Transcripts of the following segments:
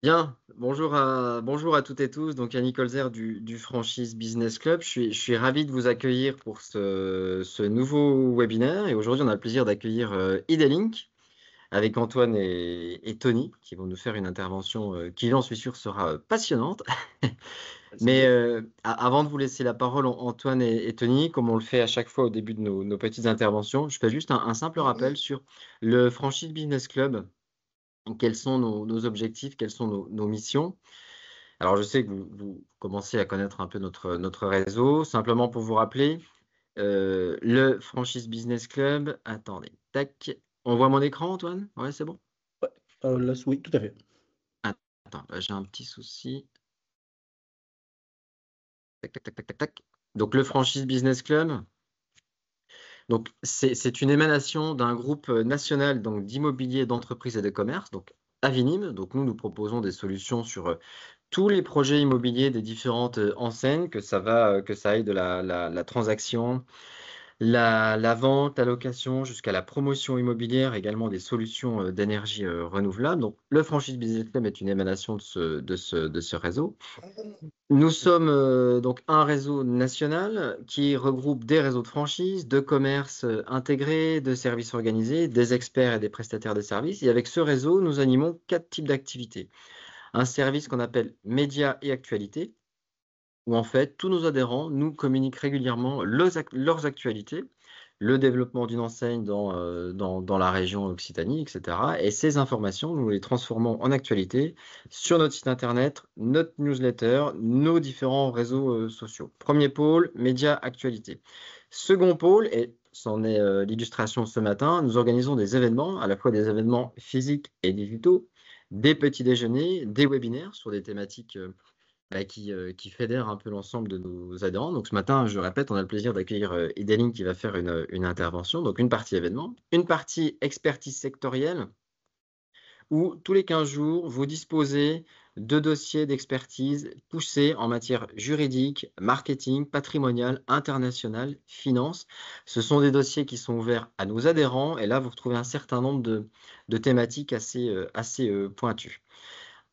Bien, bonjour à toutes et tous. Donc, Yannick Holzer du Franchise Business Club. Je suis ravi de vous accueillir pour ce nouveau webinaire. Et aujourd'hui, on a le plaisir d'accueillir Idelink avec Antoine et Tony qui vont nous faire une intervention qui, j'en suis sûr, sera passionnante. Mais Vas-y. avant de vous laisser la parole, Antoine et Tony, comme on le fait à chaque fois au début de nos petites interventions, je fais juste un simple rappel sur le Franchise Business Club. Quels sont nos objectifs, quelles sont nos missions. Alors, je sais que vous commencez à connaître un peu notre réseau. Simplement pour vous rappeler, le Franchise Business Club. Attendez, tac. On voit mon écran, Antoine? Ouais, c'est bon? Ouais, là, oui, tout à fait. Attends, là, j'ai un petit souci. Tac, tac, tac, tac, tac, tac. Donc, le Franchise Business Club. Donc, c'est une émanation d'un groupe national donc, d'immobilier, d'entreprise et de commerce, donc Avinim. Donc, nous proposons des solutions sur tous les projets immobiliers des différentes enseignes, que ça aille de la transaction, la vente, la location, jusqu'à la promotion immobilière, également des solutions d'énergie renouvelable. Donc, le Franchise Business Club est une émanation de ce réseau. Nous sommes donc un réseau national qui regroupe des réseaux de franchise, de commerce intégrés, de services organisés, des experts et des prestataires de services. Et avec ce réseau, nous animons 4 types d'activités. Un service qu'on appelle médias et actualités, où en fait, tous nos adhérents nous communiquent régulièrement leurs actualités, le développement d'une enseigne dans la région Occitanie, etc. Et ces informations, nous les transformons en actualités sur notre site internet, notre newsletter, nos différents réseaux sociaux. Premier pôle, médias, actualités. Second pôle, et c'en est l'illustration ce matin, nous organisons des événements, à la fois des événements physiques et digitaux, des petits déjeuners, des webinaires sur des thématiques qui fédère un peu l'ensemble de nos adhérents. Donc ce matin, je répète, on a le plaisir d'accueillir Idelin qui va faire une intervention. Donc une partie événement, une partie expertise sectorielle, où tous les 15 jours, vous disposez de dossiers d'expertise poussés en matière juridique, marketing, patrimonial, international, finance. Ce sont des dossiers qui sont ouverts à nos adhérents et là, vous retrouvez un certain nombre de thématiques assez pointues.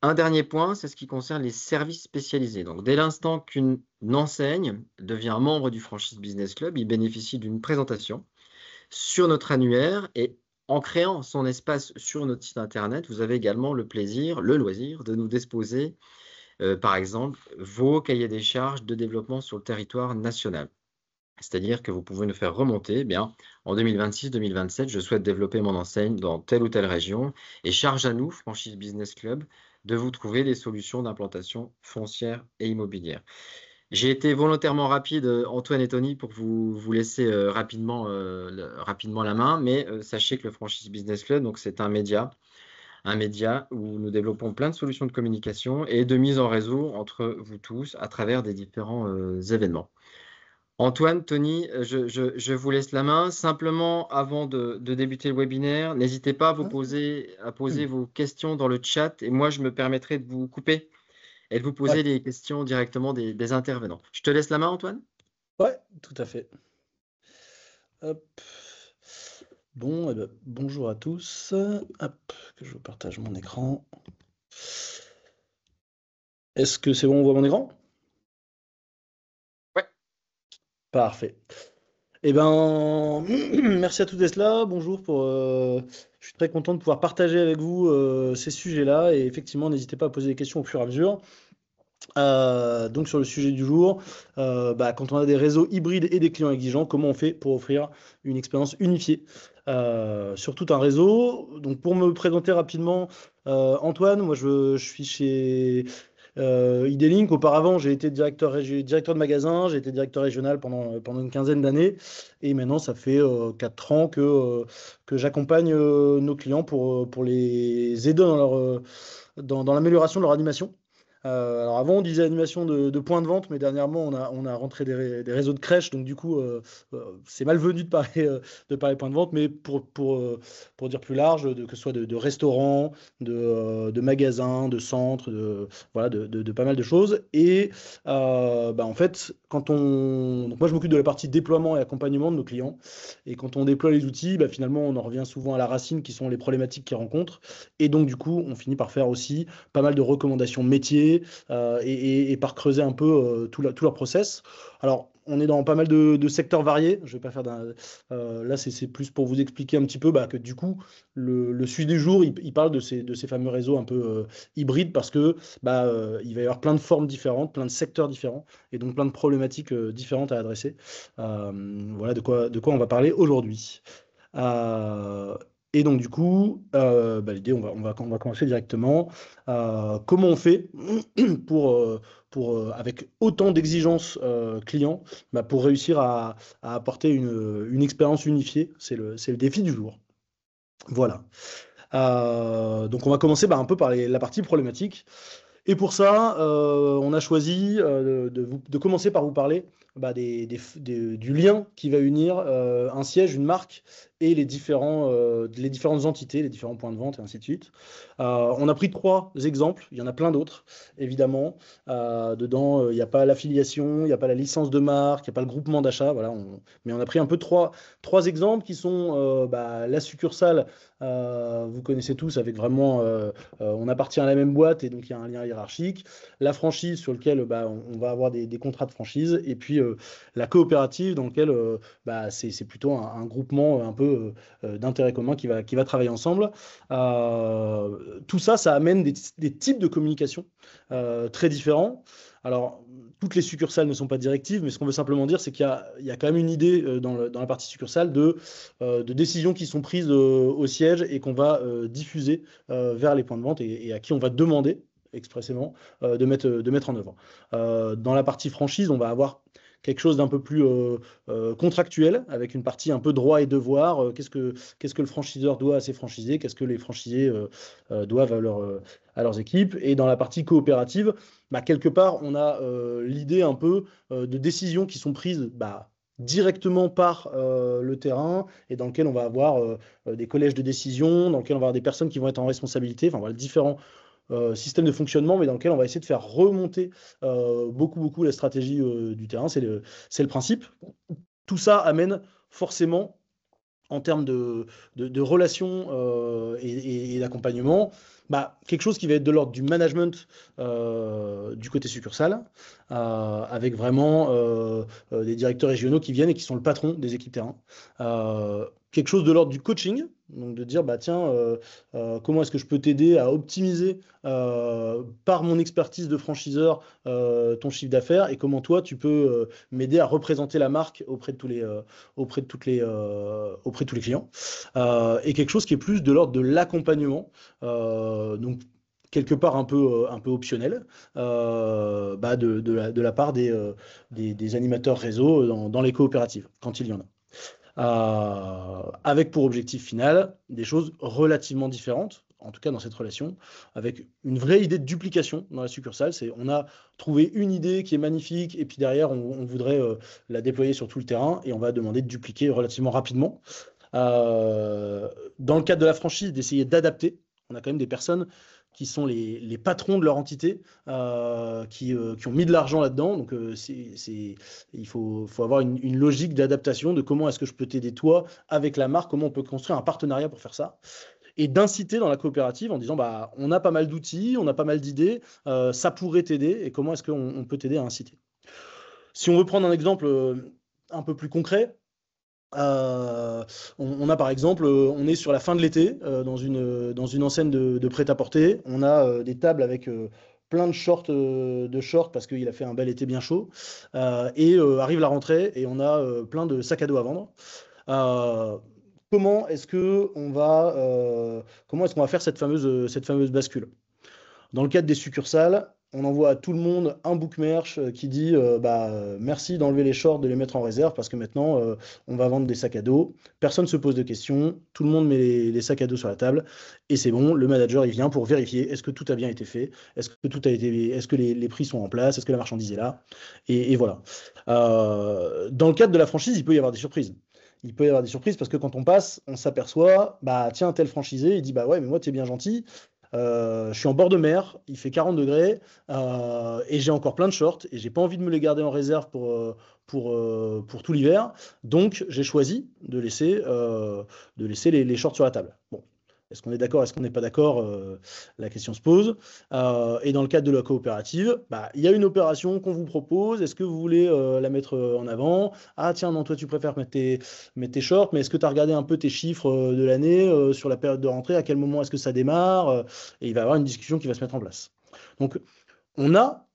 Un dernier point, c'est ce qui concerne les services spécialisés. Donc, dès l'instant qu'une enseigne devient membre du Franchise Business Club, il bénéficie d'une présentation sur notre annuaire et en créant son espace sur notre site internet, vous avez également le plaisir, le loisir de nous disposer, par exemple, vos cahiers des charges de développement sur le territoire national. C'est-à-dire que vous pouvez nous faire remonter, eh bien, en 2026-2027, je souhaite développer mon enseigne dans telle ou telle région et charge à nous, Franchise Business Club, de vous trouver des solutions d'implantation foncière et immobilière. J'ai été volontairement rapide, Antoine et Tony, pour vous laisser rapidement la main, mais sachez que le Franchise Business Club, donc c'est un média où nous développons plein de solutions de communication et de mise en réseau entre vous tous à travers des différents événements. Antoine, Tony, je vous laisse la main. Simplement, avant de débuter le webinaire, n'hésitez pas à poser vos questions dans le chat et moi, je me permettrai de vous couper et de vous poser Ouais, les questions directement des intervenants. Je te laisse la main, Antoine? ouais, tout à fait. Hop. Bon, eh ben, bonjour à tous. Hop, que je partage mon écran. Est-ce que c'est bon, on voit mon écran? Ouais. Parfait. Eh ben, merci à tous d'être là. Bonjour je suis très content de pouvoir partager avec vous ces sujets-là. Et effectivement, n'hésitez pas à poser des questions au fur et à mesure. Donc sur le sujet du jour, quand on a des réseaux hybrides et des clients exigeants, comment on fait pour offrir une expérience unifiée sur tout un réseau? Donc pour me présenter rapidement, Antoine, moi je suis chez Idelink. Auparavant, j'ai été directeur de magasin, j'ai été directeur régional pendant une quinzaine d'années, et maintenant ça fait 4 ans que j'accompagne nos clients pour les aider dans l'amélioration de leur animation. Alors avant, on disait animation de points de vente, mais dernièrement, on a rentré des réseaux de crèches, donc du coup, c'est malvenu de parler points de vente, mais pour dire plus large, que ce soit de restaurants, de magasins, de centres, voilà, de pas mal de choses. Et en fait, donc moi, je m'occupe de la partie déploiement et accompagnement de nos clients. Et quand on déploie les outils, finalement, on en revient souvent à la racine, qui sont les problématiques qu'ils rencontrent. Et donc, du coup, on finit par faire aussi pas mal de recommandations métiers et par creuser un peu tout leur process. Alors, on est dans pas mal de secteurs variés. Je vais pas faire là, c'est plus pour vous expliquer un petit peu que du coup, le sujet du jour, il parle de ces fameux réseaux un peu hybrides parce que il va y avoir plein de formes différentes, plein de secteurs différents et donc plein de problématiques différentes à adresser. Voilà de quoi on va parler aujourd'hui. Euh, et donc, du coup, l'idée, on va commencer directement. Comment on fait pour, avec autant d'exigences clients, pour réussir à apporter une expérience unifiée? C'est le défi du jour. Voilà. Donc, on va commencer un peu par la partie problématique. Et pour ça, on a choisi de commencer par vous parler du lien qui va unir un siège, une marque et les différentes entités, les différents points de vente et ainsi de suite. On a pris 3 exemples, il y en a plein d'autres, évidemment. Dedans, il n'y a pas l'affiliation, il n'y a pas la licence de marque, il n'y a pas le groupement d'achat. Voilà, mais on a pris un peu trois exemples qui sont la succursale, vous connaissez tous, avec vraiment on appartient à la même boîte et donc il y a un lien hiérarchique. La franchise sur lequel on va avoir des contrats de franchise. Et puis la coopérative dans lequel c'est plutôt un groupement un peu d'intérêt commun qui va travailler ensemble. Tout ça, ça amène des types de communication très différents. Alors, toutes les succursales ne sont pas directives, mais ce qu'on veut simplement dire, c'est qu'il y a quand même une idée dans la partie succursale de décisions qui sont prises au siège et qu'on va diffuser vers les points de vente et à qui on va demander expressément de mettre en œuvre. Dans la partie franchise, on va avoir quelque chose d'un peu plus contractuel, avec une partie un peu droit et devoir. Qu'est-ce que le franchiseur doit à ses franchisés? Qu'est-ce que les franchisés doivent à leurs équipes? Et dans la partie coopérative, quelque part, on a l'idée un peu de décisions qui sont prises directement par le terrain et dans lequel on va avoir des collèges de décision, dans lequel on va avoir des personnes qui vont être en responsabilité, enfin voilà, différents système de fonctionnement, mais dans lequel on va essayer de faire remonter beaucoup la stratégie du terrain. C'est le principe. Tout ça amène forcément, en termes de relations et d'accompagnement, quelque chose qui va être de l'ordre du management du côté succursale, avec vraiment des directeurs régionaux qui viennent et qui sont le patron des équipes terrain. Quelque chose de l'ordre du coaching, donc de dire tiens, comment est-ce que je peux t'aider à optimiser par mon expertise de franchiseur ton chiffre d'affaires, et comment toi tu peux m'aider à représenter la marque auprès de tous les clients. Et quelque chose qui est plus de l'ordre de l'accompagnement, donc quelque part un peu optionnel, de la part des animateurs réseau dans les coopératives, quand il y en a. Avec pour objectif final des choses relativement différentes, en tout cas dans cette relation, avec une vraie idée de duplication dans la succursale. On a trouvé une idée qui est magnifique, et puis derrière, on voudrait la déployer sur tout le terrain, et on va demander de dupliquer relativement rapidement. Dans le cadre de la franchise, d'essayer d'adapter. On a quand même des personnes qui sont les patrons de leur entité, qui ont mis de l'argent là-dedans. Donc, il faut avoir une logique d'adaptation de comment est-ce que je peux t'aider toi avec la marque, comment on peut construire un partenariat pour faire ça. Et d'inciter dans la coopérative en disant on a pas mal d'outils, on a pas mal d'idées, ça pourrait t'aider, et comment est-ce qu'on peut t'aider à inciter. Si on veut prendre un exemple un peu plus concret, on a par exemple, on est sur la fin de l'été dans une enseigne de prêt-à-porter. On a des tables avec plein de shorts parce qu'il a fait un bel été bien chaud. Et arrive la rentrée et on a plein de sacs à dos à vendre. Comment est-ce qu'on va faire cette fameuse bascule? Dans le cadre des succursales, on envoie à tout le monde un book merch qui dit merci d'enlever les shorts, de les mettre en réserve parce que maintenant on va vendre des sacs à dos. Personne ne se pose de questions, tout le monde met les sacs à dos sur la table et c'est bon. Le manager il vient pour vérifier est-ce que tout a bien été fait, est-ce que les prix sont en place, est-ce que la marchandise est là et voilà. Dans le cadre de la franchise, il peut y avoir des surprises. Il peut y avoir des surprises parce que quand on passe, on s'aperçoit, tiens, tel franchisé, il dit, bah ouais, mais moi, t'es bien gentil, je suis en bord de mer, il fait 40 degrés, et j'ai encore plein de shorts, et j'ai pas envie de me les garder en réserve pour tout l'hiver, donc j'ai choisi de laisser les shorts sur la table. Bon. Est-ce qu'on est d'accord, est-ce qu'on n'est pas d'accord la question se pose. Et dans le cadre de la coopérative, il y a une opération qu'on vous propose. Est-ce que vous voulez la mettre en avant? Ah tiens, non, toi tu préfères mettre tes shorts, mais est-ce que tu as regardé un peu tes chiffres de l'année sur la période de rentrée? À quel moment est-ce que ça démarre? Et il va y avoir une discussion qui va se mettre en place. Donc, on a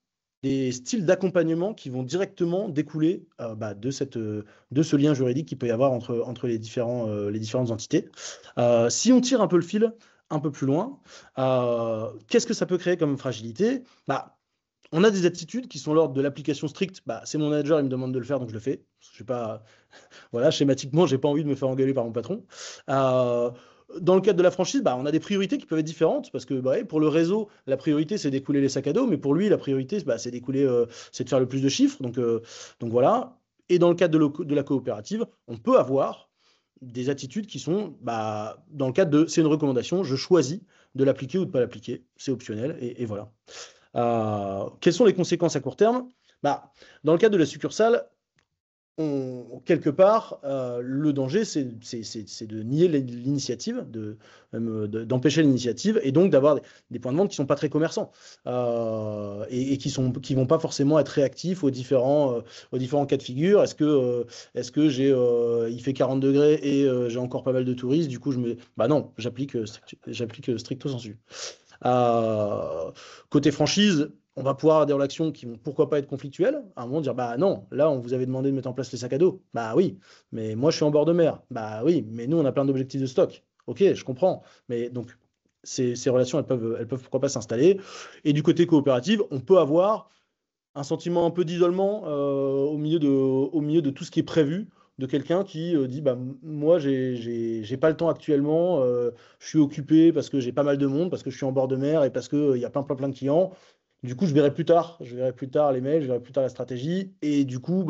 des styles d'accompagnement qui vont directement découler de ce lien juridique qu'il peut y avoir entre les différentes entités. Si on tire un peu le fil un peu plus loin, qu'est-ce que ça peut créer comme fragilité? On a des attitudes qui sont l'ordre de l'application stricte. C'est mon manager, il me demande de le faire, donc je le fais. Je sais pas, voilà, schématiquement, j'ai pas envie de me faire engueuler par mon patron. Dans le cadre de la franchise, on a des priorités qui peuvent être différentes parce que pour le réseau, la priorité c'est d'écouler les sacs à dos, mais pour lui, la priorité c'est c'est de faire le plus de chiffres. Donc voilà. Et dans le cadre de la coopérative, on peut avoir des attitudes qui sont dans le cadre de c'est une recommandation, je choisis de l'appliquer ou de ne pas l'appliquer, c'est optionnel et voilà. Quelles sont les conséquences à court terme? Dans le cadre de la succursale, quelque part, le danger, c'est de nier l'initiative, d'empêcher l'initiative, et donc d'avoir des points de vente qui ne sont pas très commerçants, et qui vont pas forcément être réactifs aux différents cas de figure. Est-ce que il fait 40 degrés et j'ai encore pas mal de touristes, du coup, non, j'applique stricto sensu. Côté franchise, on va pouvoir avoir des relations qui vont pourquoi pas être conflictuelles. À un moment dire non, là on vous avait demandé de mettre en place les sacs à dos. Oui, mais moi je suis en bord de mer. Oui, mais nous on a plein d'objectifs de stock. Ok, je comprends. Mais donc ces relations elles peuvent pourquoi pas s'installer. Et du côté coopératif, on peut avoir un sentiment un peu d'isolement au milieu de tout ce qui est prévu, de quelqu'un qui dit moi j'ai pas le temps actuellement, je suis occupé parce que j'ai pas mal de monde, parce que je suis en bord de mer et parce que il y a plein de clients. Du coup, je verrai plus tard les mails, je verrai plus tard la stratégie et du coup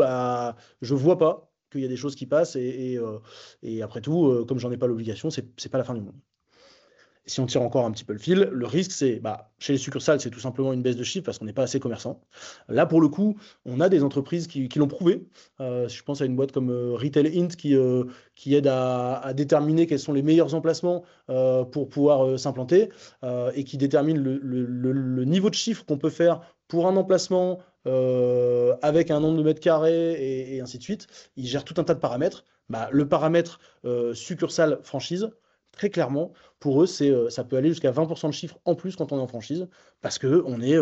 je vois pas qu'il y a des choses qui passent et après tout, comme j'en ai pas l'obligation, c'est pas la fin du monde. Si on tire encore un petit peu le fil, le risque, c'est, chez les succursales, c'est tout simplement une baisse de chiffre parce qu'on n'est pas assez commerçant. Là, pour le coup, on a des entreprises qui l'ont prouvé. Je pense à une boîte comme Retail Int qui aide à déterminer quels sont les meilleurs emplacements pour pouvoir s'implanter et qui détermine le niveau de chiffre qu'on peut faire pour un emplacement avec un nombre de mètres carrés et ainsi de suite. Ils gèrent tout un tas de paramètres. Le paramètre succursale franchise, très clairement, pour eux, ça peut aller jusqu'à 20% de chiffre en plus quand on est en franchise, parce qu'on est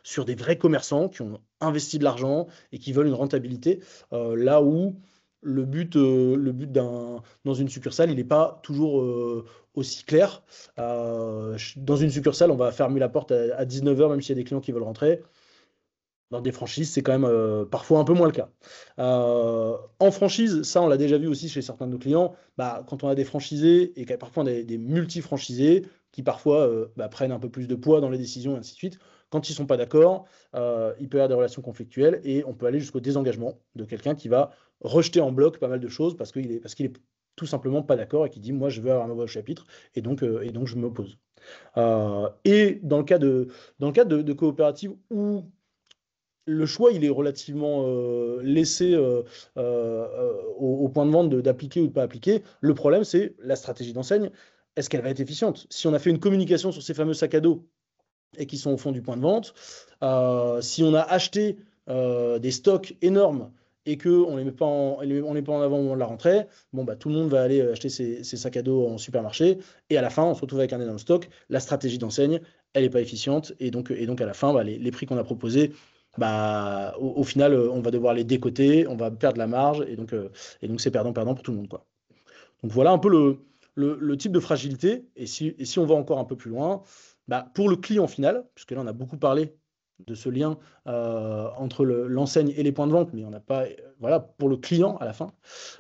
sur des vrais commerçants qui ont investi de l'argent et qui veulent une rentabilité, là où le but dans une succursale, il n'est pas toujours aussi clair. Dans une succursale, on va fermer la porte à 19h, même s'il y a des clients qui veulent rentrer. Dans des franchises, c'est quand même parfois un peu moins le cas. En franchise, ça, on l'a déjà vu aussi chez certains de nos clients, quand on a des franchisés et parfois des multi-franchisés qui parfois prennent un peu plus de poids dans les décisions et ainsi de suite, quand ils ne sont pas d'accord, il peut y avoir des relations conflictuelles et on peut aller jusqu'au désengagement de quelqu'un qui va rejeter en bloc pas mal de choses parce qu'il est tout simplement pas d'accord et qui dit moi je veux avoir un nouveau chapitre et donc je m'oppose. Et dans le cas de coopératives où le choix, il est relativement laissé au point de vente d'appliquer ou de ne pas appliquer. Le problème, c'est la stratégie d'enseigne. Est-ce qu'elle va être efficiente? Si on a fait une communication sur ces fameux sacs à dos et qui sont au fond du point de vente, si on a acheté des stocks énormes et qu'on ne les met pas en avant au moment de la rentrée, tout le monde va aller acheter ses sacs à dos en supermarché et à la fin, on se retrouve avec un énorme stock. La stratégie d'enseigne, elle n'est pas efficiente et donc à la fin, les prix qu'on a proposés, au final, on va devoir les décoter, on va perdre la marge et donc c'est perdant-perdant pour tout le monde, quoi. Donc voilà un peu le type de fragilité. Et si on va encore un peu plus loin, pour le client final, puisque là on a beaucoup parlé de ce lien entre l'enseigne et les points de vente, mais on n'a pas, voilà, pour le client à la fin,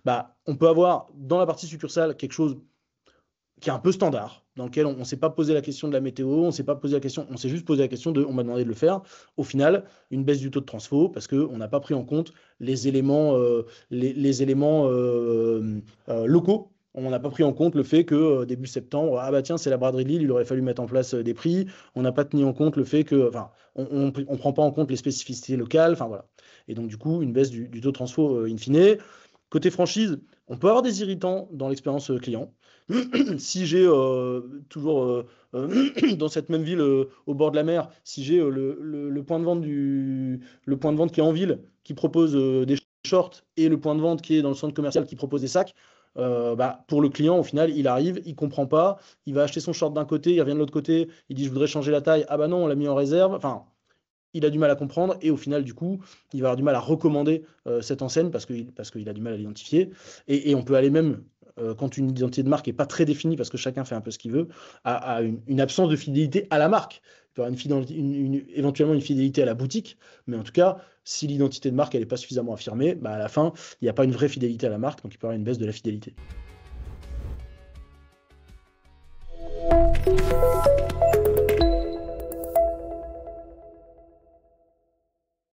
bah, on peut avoir dans la partie succursale quelque chose qui est un peu standard, dans lequel on ne s'est pas posé la question de la météo, on s'est pas posé la question, on s'est juste posé la question de, on m'a demandé de le faire. Au final, une baisse du taux de transfo parce qu'on n'a pas pris en compte les éléments, les éléments locaux. On n'a pas pris en compte le fait que début septembre, ah bah tiens, c'est la braderie de Lille, il aurait fallu mettre en place des prix. On n'a pas tenu en compte le fait que, enfin, on prend pas en compte les spécificités locales, enfin voilà. Et donc du coup, une baisse du taux de transfo in fine. Côté franchise, on peut avoir des irritants dans l'expérience client. Si j'ai toujours dans cette même ville au bord de la mer, si j'ai le point de vente le point de vente qui est en ville, qui propose des shorts, et le point de vente qui est dans le centre commercial qui propose des sacs, bah, pour le client, au final, il arrive, il comprend pas, il va acheter son short d'un côté, il revient de l'autre côté, il dit je voudrais changer la taille, ah bah non, on l'a mis en réserve. Enfin, il a du mal à comprendre et au final, du coup, il va avoir du mal à recommander cette enseigne parce qu'il a du mal à l'identifier. Et on peut aller même, quand une identité de marque n'est pas très définie, parce que chacun fait un peu ce qu'il veut, à une absence de fidélité à la marque. Il peut y avoir éventuellement une fidélité à la boutique, mais en tout cas, si l'identité de marque n'est pas suffisamment affirmée, bah à la fin, il n'y a pas une vraie fidélité à la marque, donc il peut y avoir une baisse de la fidélité.